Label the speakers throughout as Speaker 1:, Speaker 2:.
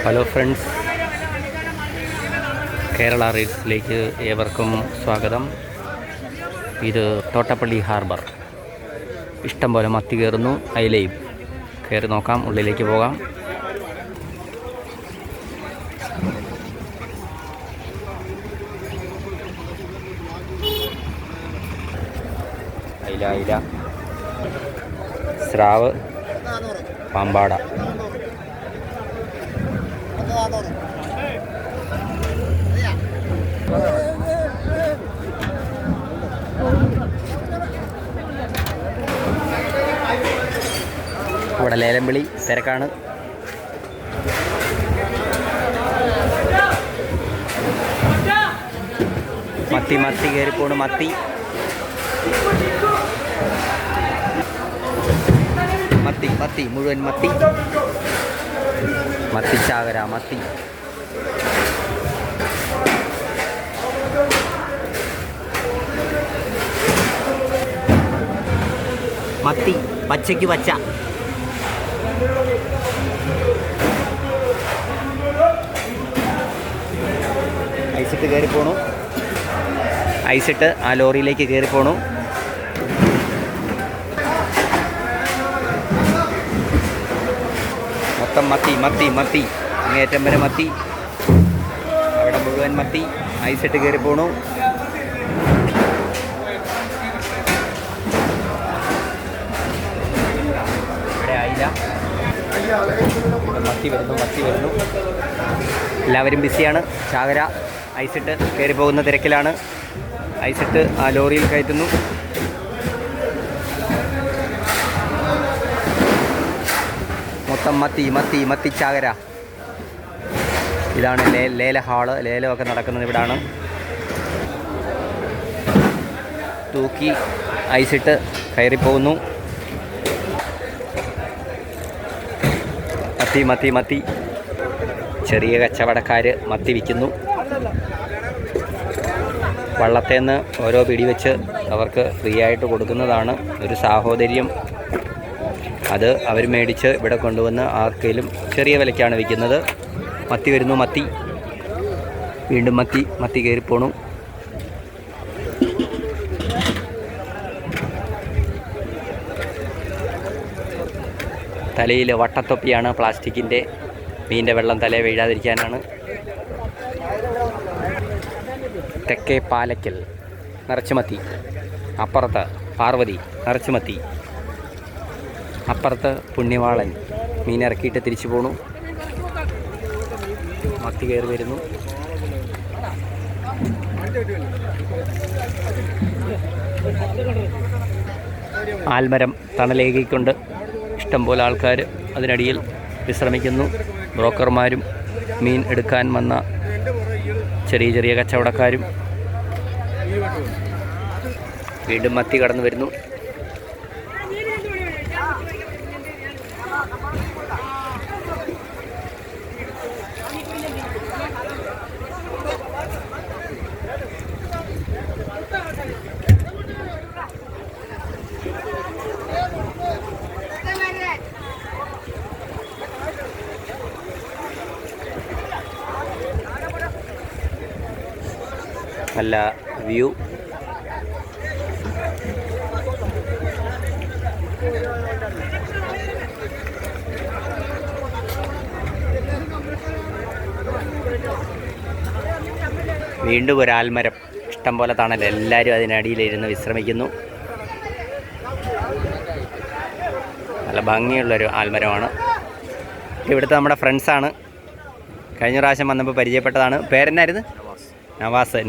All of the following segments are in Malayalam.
Speaker 1: ഹലോ ഫ്രണ്ട്സ്, കേരള റീൽസിലേക്ക് ഏവർക്കും സ്വാഗതം. ഇത് തോട്ടപ്പള്ളി ഹാർബർ. ഇഷ്ടം പോലെ മത്തി കയറുന്നു, അയിലയും. കയറി നോക്കാം, ഉള്ളിലേക്ക് പോകാം. അയില, സ്രാവ്, പാമ്പാട. അവിടെ ലേലം വിളി തിരക്കാണ്. മത്തി കയറിപ്പോണ്. മത്തി മുഴുവൻ മത്തി ചാകര. മത്തി പച്ചയ്ക്ക് പച്ച. ഐസിട്ട് കയറിപ്പോണു. ഐസിട്ട് ആ ലോറിയിലേക്ക് കയറിപ്പോണു. മൊത്തം മത്തി അങ്ങേറ്റം വരെ മത്തി. അവിടെ മുഴുവൻ മത്തി. ഐസിട്ട് കയറിപ്പോണു. ഇവിടെ അയില. മത്തി വരുന്നു. എല്ലാവരും ബിസിയാണ്. ചാകര ഐസിട്ട് കയറി പോകുന്ന തിരക്കിലാണ്. ഐസിട്ട് ആ ലോറിയിൽ കയറ്റുന്നു. മൊത്തം മത്തി ചാകര. ഇതാണ് ലേല ഹാള്. ലേലമൊക്കെ നടക്കുന്നത് ഇവിടാണ്. തൂക്കി ഐസിട്ട് കയറിപ്പോകുന്നു. മത്തി. ചെറിയ കച്ചവടക്കാർ മത്തി വിൽക്കുന്നു. വള്ളത്തേന്ന് ഓരോ പിടി വെച്ച് അവർക്ക് ഫ്രീ ആയിട്ട് കൊടുക്കുന്നതാണ്. ഒരു സാഹോദര്യം. അത് അവർ മേടിച്ച് ഇവിടെ കൊണ്ടുവന്ന് ആർക്കെങ്കിലും ചെറിയ വിലയ്ക്കാണ് വിൽക്കുന്നത്. മത്തി വരുന്നു. വീണ്ടും മത്തി കയറിപ്പോണു. തലയിൽ വട്ടത്തൊപ്പിയാണ്, പ്ലാസ്റ്റിക്കിൻ്റെ. മീനിൻ്റെ വെള്ളം തലയിൽ വീഴാതിരിക്കാനാണ്. തെക്കേ പാലക്കൽ നിറച്ചുമത്തി. അപ്പുറത്ത് പാർവതി നിറച്ചുമത്തി. അപ്പുറത്ത് പുണ്യവാളൻ മീനിറക്കിയിട്ട് തിരിച്ചു പോണു. മത്തി കയറി വരുന്നു. ആൽമരം തണലേകിക്കൊണ്ട് ഇഷ്ടംപോലെ ആൾക്കാർ അതിനടിയിൽ വിശ്രമിക്കുന്നു. ബ്രോക്കർമാരും മീൻ എടുക്കാൻ വന്ന ചെറിയ കച്ചവടക്കാരും. വീണ്ടും മത്തി കടന്നു വരുന്നു. നല്ല വ്യൂ. വീണ്ടും ഒരു ആൽമരം. ഇഷ്ടം പോലെ തണൽ. എല്ലാവരും അതിനടിയിലിരുന്ന് വിശ്രമിക്കുന്നു. നല്ല ഭംഗിയുള്ളൊരു ആൽമരമാണ്. ഇവിടുത്തെ നമ്മുടെ ഫ്രണ്ട്സാണ്. കഴിഞ്ഞ പ്രാവശ്യം വന്നപ്പോൾ പരിചയപ്പെട്ടതാണ്. പേരെന്നായിരുന്നു?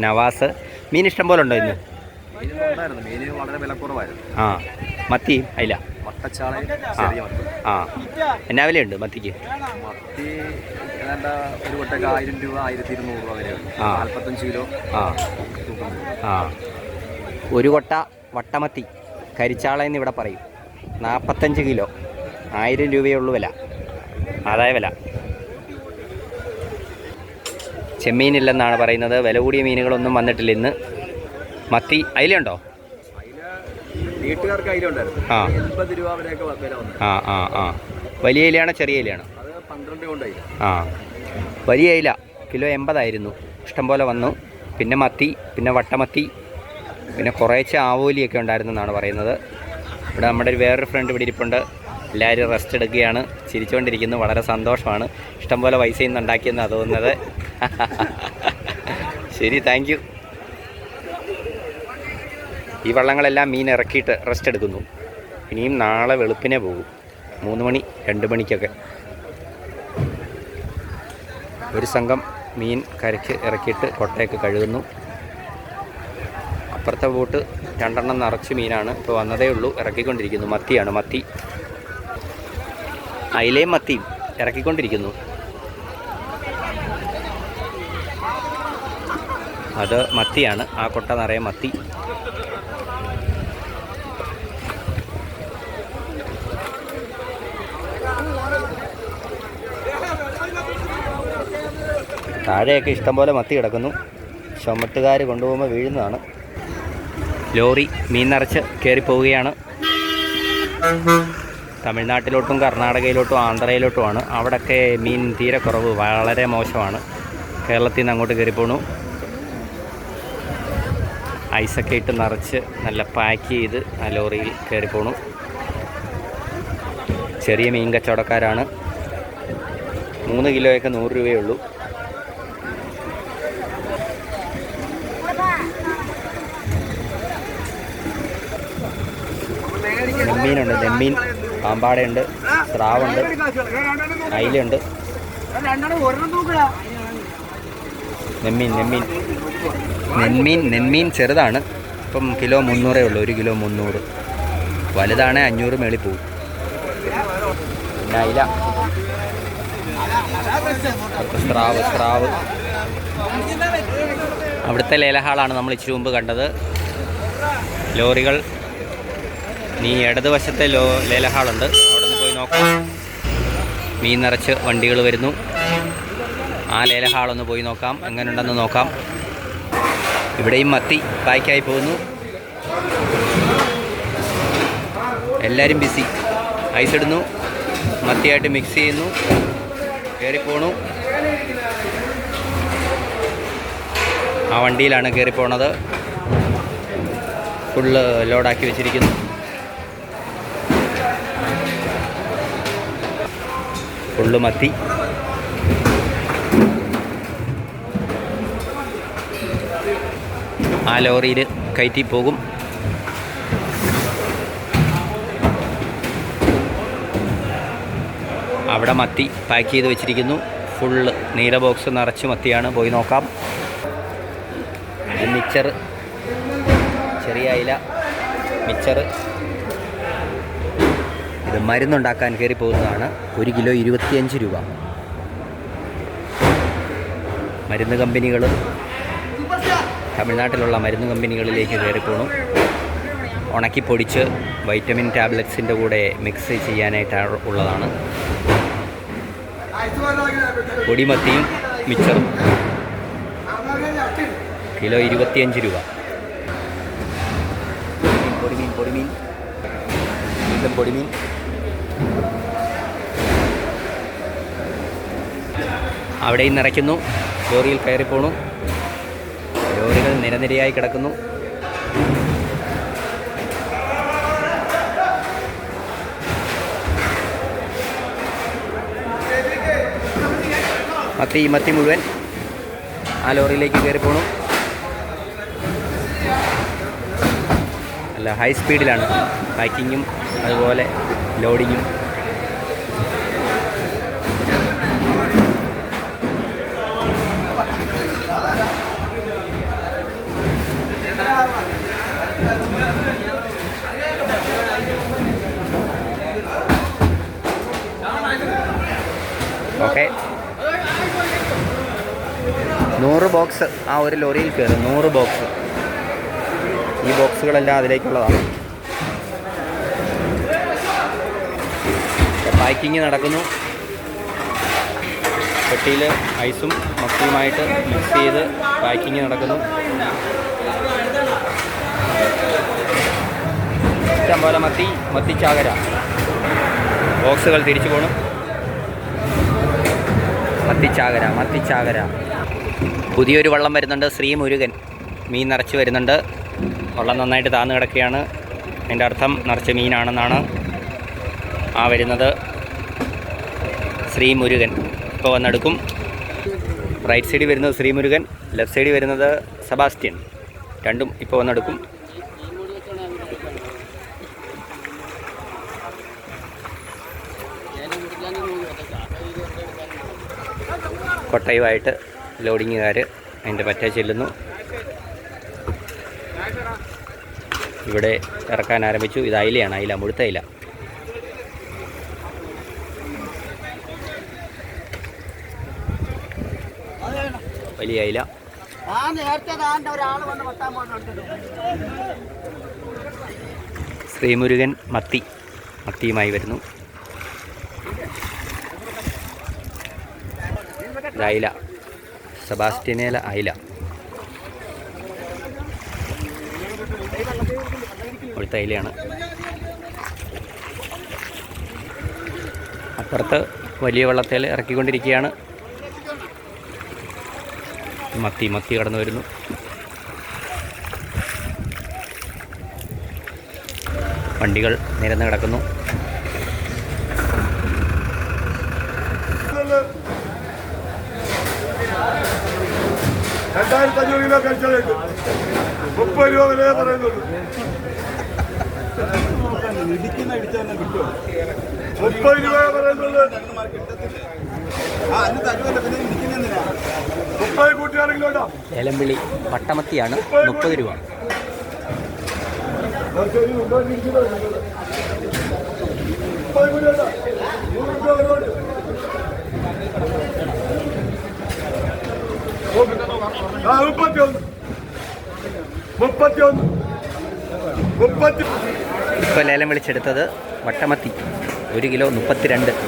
Speaker 1: നവാസ്. മീൻ ഇഷ്ടം പോലെ ഉണ്ടോ ഇന്ന്?
Speaker 2: മീന് വളരെ വിലക്കുറവായിരുന്നു.
Speaker 1: മത്തി അയില എന്നാ വിലയുണ്ട് മത്തിക്ക്?
Speaker 2: മത്തി ഒരു കൊട്ടക്ക് 1000 രൂപ, 1200 രൂപ വരെയുണ്ട്. 45 കിലോ.
Speaker 1: ഒരു കൊട്ട വട്ടമത്തി കരിച്ചാളയെന്ന് ഇവിടെ പറയും. 45 കിലോ, 1000 രൂപയുള്ളൂ വില. ആദായ വില. ചെമ്മീനില്ലെന്നാണ് പറയുന്നത്. വില കൂടിയ മീനുകളൊന്നും വന്നിട്ടില്ല ഇന്ന്. മത്തി അയിലുണ്ടോ?
Speaker 2: വീട്ടുകാർക്ക് അയില ഉണ്ടായിരുന്നു. 80 രൂപ വരെയൊക്കെ വില വന്നു.
Speaker 1: വലിയ ഇലയാണോ ചെറിയ ഇലയാണോ?
Speaker 2: അത് 12 കൊണ്ടായി.
Speaker 1: വലിയ അയില കിലോ 80 ഇഷ്ടംപോലെ വന്നു. പിന്നെ മത്തി, പിന്നെ വട്ടമത്തി, പിന്നെ കുറേശ്ശെ ആവോലിയൊക്കെ ഉണ്ടായിരുന്നെന്നാണ് പറയുന്നത്. ഇവിടെ നമ്മുടെ വേറൊരു ഫ്രണ്ട് ഇവിടെ ഇരിപ്പുണ്ട്. എല്ലാവരും റെസ്റ്റ് എടുക്കുകയാണ്, ചിരിച്ചുകൊണ്ടിരിക്കുന്നു. വളരെ സന്തോഷമാണ്. ഇഷ്ടംപോലെ പൈസയിൽ നിന്ന് ഉണ്ടാക്കിയെന്നാണ് തോന്നുന്നത്. ശരി, താങ്ക് യു. ഈ വള്ളങ്ങളെല്ലാം മീൻ ഇറക്കിയിട്ട് റെസ്റ്റ് എടുക്കുന്നു. ഇനിയും നാളെ വെളുപ്പിനെ പോകും, 3 മണി 2 മണിക്കൊക്കെ. ഒരു സംഘം മീൻ കരയ്ക്ക് ഇറക്കിയിട്ട് കൊട്ടയൊക്കെ കഴുകുന്നു. അപ്പുറത്തെ ബോട്ട് 2 എണ്ണം നിറച്ച് മീനാണ്, ഇപ്പോൾ വന്നതേ ഉള്ളൂ. ഇറക്കിക്കൊണ്ടിരിക്കുന്നു. മത്തിയാണ്, മത്തി, അയിലയും മത്തിയും ഇറക്കിക്കൊണ്ടിരിക്കുന്നു. അത് മത്തിയാണ്, ആ കൊട്ട നിറയെ മത്തി. താഴെയൊക്കെ ഇഷ്ടംപോലെ മത്തി കിടക്കുന്നു. ചുമട്ടുകാർ കൊണ്ടുപോകുമ്പോൾ വീഴുന്നതാണ്. ലോറി മീൻ നിറച്ച് കയറിപ്പോവുകയാണ്. തമിഴ്നാട്ടിലോട്ടും കർണാടകയിലോട്ടും ആന്ധ്രയിലോട്ടുമാണ്. അവിടെയൊക്കെ മീൻ തീരെ കുറവ്, വളരെ മോശമാണ്. കേരളത്തിൽ നിന്ന് അങ്ങോട്ട് കയറിപ്പോണു. ഐസൊക്കെ ഇട്ട് നിറച്ച് നല്ല പാക്ക് ചെയ്ത് ആ ലോറിയിൽ കയറിപ്പോണു. ചെറിയ മീൻ കച്ചവടക്കാരാണ്. 3 കിലോയൊക്കെ 100 രൂപയേ ഉള്ളൂ. നെമ്മീനുണ്ട്, നെമ്മീൻ, പാമ്പാടയുണ്ട്, സ്രാവുണ്ട്, അയിലുണ്ട്. നെന്മീൻ ചെറുതാണ്. ഇപ്പം കിലോ 300 ഉള്ളൂ. 1 കിലോ 300. വലുതാണ് 500 മേളിൽ പോകും. പിന്നെ അയില, സ്രാവ്. അവിടുത്തെ ലേലഹാളാണ് നമ്മൾ ഇച്ചിരി മുമ്പ് കണ്ടത്. ലോറികൾ നീ ഇടതുവശത്തെ ലേലഹാളുണ്ട്, അവിടെ നിന്ന് പോയി നോക്കാം. മീൻ നിറച്ച് വണ്ടികൾ വരുന്നു. ആ ലേലഹാളൊന്ന് പോയി നോക്കാം, എങ്ങനെയുണ്ടെന്ന് നോക്കാം. ഇവിടെയും മത്തി പായ്ക്കായി പോകുന്നു. എല്ലാവരും ബിസി. ഐസ് ഇടുന്നു, മത്തിയായിട്ട് മിക്സ് ചെയ്യുന്നു, കയറിപ്പോണു. ആ വണ്ടിയിലാണ് കയറിപ്പോണത്. ഫുള്ള് ലോഡാക്കി വെച്ചിരിക്കുന്നു. ഫുള്ള് മത്തി. ആ ലോറിയിൽ കയറ്റി പോകും. അവിടെ മത്തി പാക്ക് ചെയ്ത് വെച്ചിരിക്കുന്നു. ഫുള്ള് നീല ബോക്സ് നിറച്ച് മത്തിയാണ്. പോയി നോക്കാം. മിച്ചർ, ചെറിയ അയില, മിച്ചർ. ഇത് മരുന്നുണ്ടാക്കാൻ കയറി പോകുന്നതാണ്. 1 കിലോ 25 രൂപ. മരുന്ന് കമ്പനികൾ, തമിഴ്നാട്ടിലുള്ള മരുന്ന് കമ്പനികളിലേക്ക് കയറിപ്പോണു. ഉണക്കി പൊടിച്ച് വൈറ്റമിൻ ടാബ്ലറ്റ്സിൻ്റെ കൂടെ മിക്സ് ചെയ്യാനായിട്ട് ഉള്ളതാണ്. പൊടിമത്തിയും മിച്ചറും കിലോ 25 രൂപ. പൊടിമീൻ, വീണ്ടും പൊടിമീൻ. അവിടെയും നിറയ്ക്കുന്നു. ലോറിയിൽ കയറിപ്പോണു. ലോറികൾ നിരനിരയായി കിടക്കുന്നു. മത്തി മുഴുവൻ ആ ലോറിയിലേക്ക് കയറിപ്പോണു. അല്ല, ഹൈ സ്പീഡിലാണ് പാക്കിങ്ങും അതുപോലെ ലോഡിങ്ങും. ഓക്കെ, 100 ബോക്സ് ആ ഒരു ലോറിയിൽ കയറും. 100 ബോക്സ്. ഈ ബോക്സുകളെല്ലാം അതിലേക്കുള്ളതാണ്. പാക്കിങ് നടക്കുന്നു. പെട്ടിയിൽ ഐസും മത്തിയുമായിട്ട് മിക്സ് ചെയ്ത് പാക്കിങ് നടക്കുന്നു. ഇഷ്ടംപോലെ മത്തിച്ചാകര. ബോക്സുകൾ തിരിച്ചു പോകണം. മത്തിച്ചാകര. പുതിയൊരു വള്ളം വരുന്നുണ്ട്, ശ്രീമുരുകൻ. മീൻ നിറച്ച് വരുന്നുണ്ട്. വള്ളം നന്നായിട്ട് താന്ന് കിടക്കുകയാണ്. അതിൻ്റെ അർത്ഥം നിറച്ച് മീനാണെന്നാണ്. വരുന്നത് ശ്രീമുരുകൻ. ഇപ്പോൾ വന്നെടുക്കും. റൈറ്റ് സൈഡിൽ വരുന്നത് ശ്രീമുരുകൻ, ലെഫ്റ്റ് സൈഡിൽ വരുന്നത് സെബാസ്റ്റ്യൻ. രണ്ടും ഇപ്പോൾ വന്നെടുക്കും. കൊട്ടയുമായിട്ട് ലോഡിങ്ങുകാർ അതിൻ്റെ പറ്റ ചെല്ലുന്നു. ഇവിടെ ഇറക്കാൻ ആരംഭിച്ചു. ഇത് അയിലയാണ്, അയില, മുഴുത്ത അയില. വലിയ അയില. ശ്രീമുരുകൻ മത്തിയുമായി വരുന്നു. അയില, സെബാസ്റ്റ്യനേല അയില. മുഴുത്ത അയിലയാണ്. അപ്പുറത്ത് വലിയ വള്ളത്തേൽ ഇറക്കിക്കൊണ്ടിരിക്കുകയാണ്. മത്തി കടന്നു വരുന്നു. വണ്ടികൾ നിരന്ന് കിടക്കുന്നു.
Speaker 3: $2500 കഴിച്ചത് 30 രൂപ വില പറയുന്നുള്ളൂ. 30 രൂപ പറയുന്നുള്ളൂ. 30 കൂട്ടിയാണെങ്കിലോ.
Speaker 1: ഏലംവിളി വട്ടമത്തിയാണ്, 30 രൂപ. ഇപ്പോൾ ലേലം വിളിച്ചെടുത്തത് വട്ടമത്തി 1 കിലോ 32.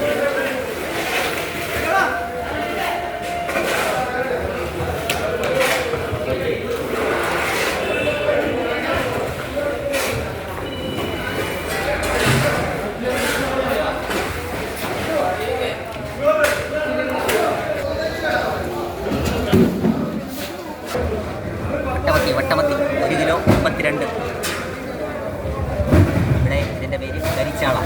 Speaker 1: വട്ടമത്തി 1 കിലോ 32. ഇവിടെ ഇതിൻ്റെ പേര് കരിച്ചാള.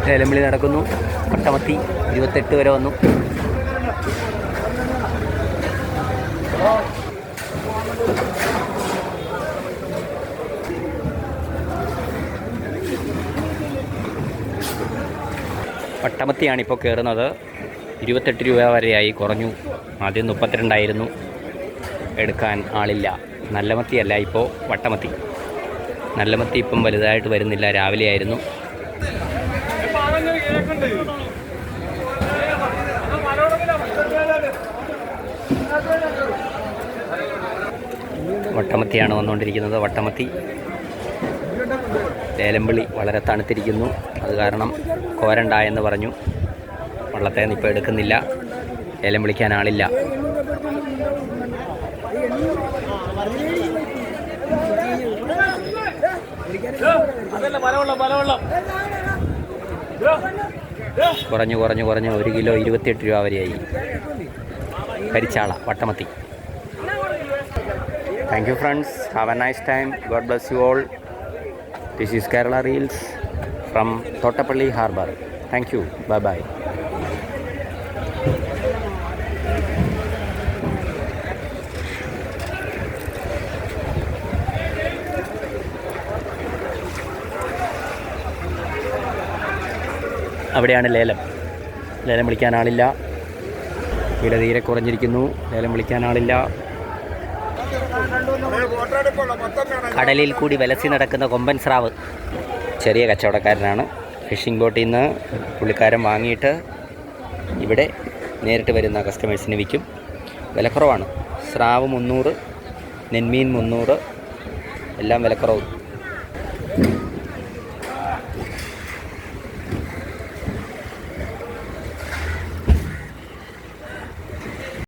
Speaker 1: ലേലംവിളി നടക്കുന്നു. വട്ടമത്തി 28 വരെ വന്നു. വട്ടമത്തിയാണിപ്പോൾ കയറുന്നത്. 28 രൂപ വരെയായി, കുറഞ്ഞു. ആദ്യം 32 ആയിരുന്നു. എടുക്കാൻ ആളില്ല. നല്ല മത്തിയല്ല, ഇപ്പോൾ വട്ടമത്തി. നല്ല മത്തി ഇപ്പം വലുതായിട്ട് വരുന്നില്ല. രാവിലെ ആയിരുന്നു. വട്ടമത്തിയാണ് വന്നുകൊണ്ടിരിക്കുന്നത്. വട്ടമത്തി. ലേലംവിളി വളരെ തണുത്തിരിക്കുന്നു. അത് കാരണം കോരണ്ട എന്ന് പറഞ്ഞു. വള്ളത്തെ ഇപ്പോൾ എടുക്കുന്നില്ല. ലേലം വിളിക്കാൻ ആളില്ല. കുറഞ്ഞു 1 കിലോ 28 രൂപ വരെയായി. കരിച്ചാള വട്ടമത്തി. Thank you friends. Have a nice time. God bless you all. This is Kerala reels from Thottappally harbour. Thank you. Bye bye. അവിടെയാണ് ലേലം വിളിക്കാൻ ആളില്ല. വില തീരെ കുറഞ്ഞിരിക്കുന്നു. ലേലം വിളിക്കാൻ ആളില്ല. കടലിൽ കൂടി വലസി നടക്കുന്ന കൊമ്പൻ സ്രാവ്. ചെറിയ കച്ചവടക്കാരനാണ്. ഫിഷിംഗ് ബോട്ടിൽ നിന്ന് പുള്ളിക്കാരൻ വാങ്ങിയിട്ട് ഇവിടെ നേരിട്ട് വരുന്ന കസ്റ്റമേഴ്സിന് വിൽക്കും. വിലക്കുറവാണ്. സ്രാവ് 300, നെന്മീൻ 300, എല്ലാം വിലക്കുറവ്.